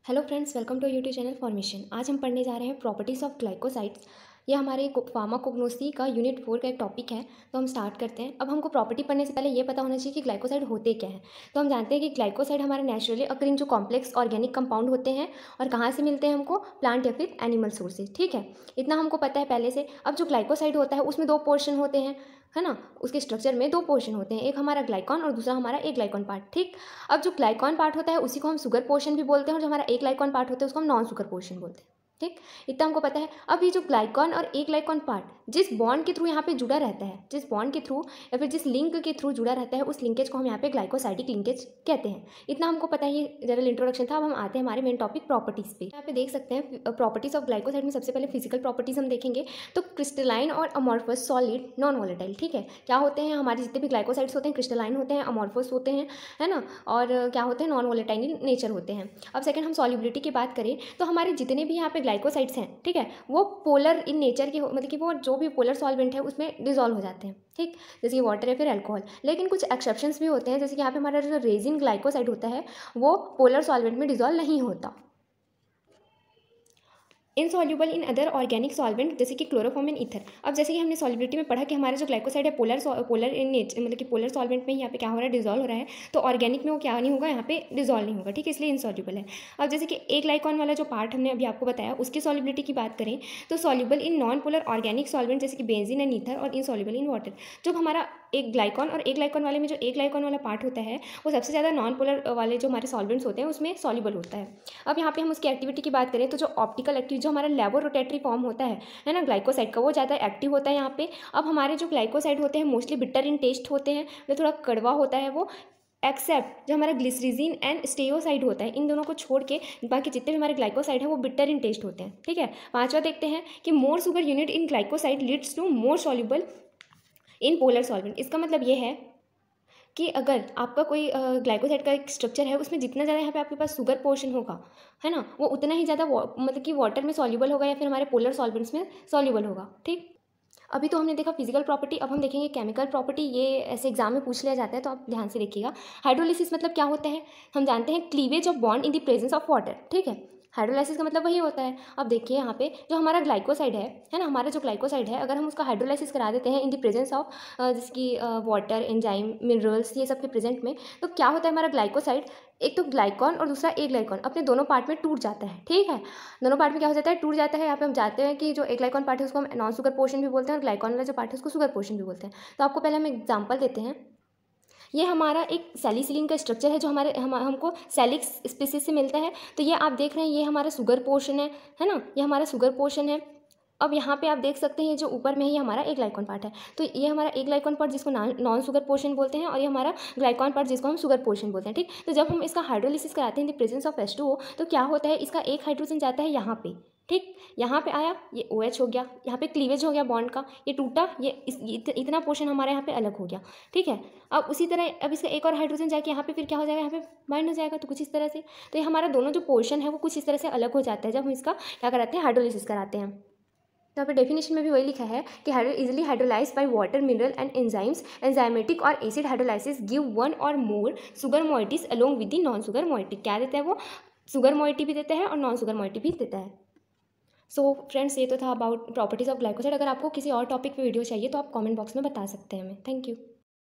Hello friends, welcome to YouTube channel formation. आज हम पढ़ने जा रहे हैं प्रॉपर्टीज़ ऑफ ग्लाइकोसाइड्स। ये हमारे फार्माकोग्नोसी का यूनिट 4 का एक टॉपिक है। तो हम स्टार्ट करते हैं। अब हमको प्रॉपर्टी पढ़ने से पहले ये पता होना चाहिए कि ग्लाइकोसाइड होते क्या हैं। तो हम जानते हैं कि ग्लाइकोसाइड हमारे नेचुरली अकरिंग जो कॉम्प्लेक्स ऑर्गेनिक कंपाउंड होते हैं और कहाँ से मिलते हैं हमको, प्लांट या फिर एनिमल सोर्सेज। ठीक है, इतना हमको पता है पहले से। अब जो ग्लाइकोसाइड होता है उसमें दो पोर्शन होते हैं, है ना। उसके स्ट्रक्चर में दो पोर्शन होते हैं, एक हमारा ग्लाइकॉन और दूसरा हमारा एक ग्लाइकॉन पार्ट। ठीक, अब जो ग्लाइकॉन पार्ट होता है उसी को हम शुगर पोर्शन भी बोलते हैं और जो हमारा एक ग्लाइकॉन पार्ट होता है उसको हम नॉन शुगर पोर्शन बोलते हैं। ठीक, इतना हमको पता है। अब ये जो ग्लाइकॉन और एक ग्लाइकॉन पार्ट जिस बॉन्ड के थ्रू यहाँ पे जुड़ा रहता है, जिस बॉन्ड के थ्रू या फिर जिस लिंक के थ्रू जुड़ा रहता है, उस लिंकेज को हम यहाँ पे ग्लाइकोसाइडिक लिंकेज कहते हैं। इतना हमको पता है। ये जनरल इंट्रोडक्शन था। अब हम आते हैं हमारे मेन टॉपिक प्रॉपर्टीज पे। यहाँ पे देख सकते हैं प्रॉपर्टीज ऑफ ग्लाइकोसाइड में सबसे पहले फिजिकल प्रॉपर्टीज हम देखेंगे। तो क्रिस्टलाइन और अमॉर्फस, सॉलिड, नॉन वॉलेटाइल। ठीक है, क्या होते हैं हमारे जितने भी ग्लाइकोसाइड्स होते हैं, क्रिस्टलाइन होते हैं, अमॉर्फस होते हैं, है ना, और क्या होते हैं, नॉन वॉलेटाइल नेचर होते हैं। अब सेकंड हम सॉल्युबिलिटी की बात करें तो हमारे जितने भी यहाँ पे ग्लाइकोसाइड्स हैं, ठीक है, वो पोलर इन नेचर के, मतलब कि वो जो भी पोलर सॉल्वेंट है उसमें डिजॉल्व हो जाते हैं। ठीक, जैसे कि वाटर या फिर अल्कोहल। लेकिन कुछ एक्सेप्शंस भी होते हैं, जैसे कि यहाँ पे हमारा जो रेजिन ग्लाइकोसाइड होता है वो पोलर सॉल्वेंट में डिजॉल्व नहीं होता। Insoluble in other organic solvent जैसे कि क्लोरोफॉर्म एंड ईथर। अब जैसे कि हमने सॉल्युबिलिटी में पढ़ा कि हमारा जो ग्लाइकोसाइड है पोलर इन नेचर, मतलब कि पोलर सॉल्वेंट में यहाँ पे क्या हो रहा है, डिजॉल्व हो रहा है। तो ऑर्गेनिक में वो क्या नहीं होगा, यहाँ पे डिजॉल्व नहीं होगा। ठीक है, इसलिए इनसॉल्युबल है। अब जैसे कि एक ग्लाइकॉन वाला जो पार्ट हमने अभी आपको बताया उसकी सॉल्युबिलिटी की बात करें तो soluble in non polar organic solvent जैसे कि बेंजीन एंड ईथर, और इनसॉल्युबल इन वाटर। जो हमारा एक ग्लाइकॉन और एक ग्लाइकॉन वाले में जो एक ग्लाइकॉन वाला पार्ट होता है वो सबसे ज़्यादा नॉन पोलर वाले जो हमारे सॉल्वेंट्स होते हैं उसमें सॉल्युबल होता है। अब यहाँ पे हम उसकी एक्टिविटी की बात करें तो जो ऑप्टिकल एक्टिव, जो हमारा लेबोरोटेटरी फॉर्म होता है ना ग्लाइकोसाइड का, वो ज़्यादा एक्टिव होता है यहाँ पे। अब हमारे जो ग्लाइकोसाइड होते हैं मोस्टली बिटर इन टेस्ट होते हैं, जो थोड़ा कड़वा होता है वो, एक्सेप्ट जो हमारा ग्लिसरीजिन एंड स्टेयोसाइड होता है। इन दोनों को छोड़ के बाकी जितने भी हमारे ग्लाइकोसाइड है वो बिटर इन टेस्ट होते हैं। ठीक है, पांचवा देखते हैं कि more sugar unit in glycoside leads to more soluble in polar solvent. इसका मतलब ये है कि अगर आपका कोई ग्लाइकोसाइड का एक स्ट्रक्चर है उसमें जितना ज़्यादा यहाँ पे आपके पास शुगर पोर्शन होगा, है ना, वो उतना ही ज़्यादा मतलब कि वाटर में सॉल्युबल होगा या फिर हमारे पोलर सॉल्वेंट्स में सॉल्युबल होगा। ठीक, अभी तो हमने देखा फिजिकल प्रॉपर्टी। अब हम देखेंगे केमिकल प्रॉपर्टी। ये ऐसे एग्जाम में पूछ लिया जाता है तो आप ध्यान से देखिएगा। हाइड्रोलिसिस मतलब क्या होता है, हम जानते हैं cleavage of bond in the presence of water. ठीक है, हाइड्रोलाइसिस का मतलब वही होता है। अब देखिए यहाँ पे जो हमारा ग्लाइकोसाइड है ना, हमारा जो ग्लाइकोसाइड है अगर हम उसका हाइड्रोलाइसिस करा देते हैं इन द प्रेजेंस ऑफ जिसकी वाटर, एंजाइम, मिनरल्स, ये सब के प्रेजेंट में, तो क्या होता है हमारा ग्लाइकोसाइड, एक तो ग्लाइकॉन और दूसरा एक ग्लाइकॉन अपने दोनों पार्ट में टूट जाता है। ठीक है, दोनों पार्ट में क्या हो जाता है, टूट जाता है। यहाँ पे हम जानते हैं कि जो एक ग्लाइकॉन पार्ट है उसको हम नॉन शुगर पोर्शन भी बोलते हैं और ग्लाइकॉन वाला जो पार्ट है उसको शुगर पोर्शन भी बोलते हैं। तो आपको पहले हम एग्जाम्पल देते हैं। ये हमारा एक सैलिसिलिन का स्ट्रक्चर है जो हमको सैलिक्स स्पीसीज से मिलता है। तो ये आप देख रहे हैं, ये हमारा शुगर पोर्शन है ना, ये हमारा शुगर पोर्शन है। अब यहाँ पे आप देख सकते हैं जो ऊपर में है ये हमारा एक ग्लाइकॉन पार्ट है। तो ये हमारा एक ग्लाइकॉन पार्ट जिसको नॉन शुगर पोर्शन बोलते हैं और ये हमारा ग्लाइकॉन पार्ट जिसको हम शुगर पोर्शन बोलते हैं। ठीक, तो जब हम इसका हाइड्रोलिसिस कराते हैं in the presence of H2O तो क्या होता है, इसका एक हाइड्रोजन जाता है यहाँ पे। ठीक, यहाँ पे आया, ये OH हो गया, यहाँ पे क्लीवेज हो गया बॉन्ड का, ये टूटा, इतना पोर्शन हमारे यहाँ पे अलग हो गया। ठीक है, अब उसी तरह अब इसका एक और हाइड्रोजन जाके यहाँ पे फिर क्या हो जाएगा, यहाँ पे बाइंड हो जाएगा। तो कुछ इस तरह से, तो ये हमारा दोनों जो पोर्शन है वो कुछ इस तरह से अलग हो जाता है जब हम इसका क्या कराते हैं, हाइड्रोलिसिस कराते हैं। तो यहाँ पे डेफिनेशन में भी वही लिखा है कि easily hydrolyse by water, mineral and enzymes, enzymatic और एसिड हाइड्रोलाइसिस गिव वन और more sugar moieties along with the non sugar moiety. क्या देता है वो, शुगर मोइटी भी देता है और नॉन शुगर मोइटी भी देता है। सो फ्रेंड्स, ये तो था अबाउट प्रॉपर्टीज ऑफ ग्लाइकोसाइड। अगर आपको किसी और टॉपिक पे वीडियो चाहिए तो आप कमेंट बॉक्स में बता सकते हैं हमें। Thank you.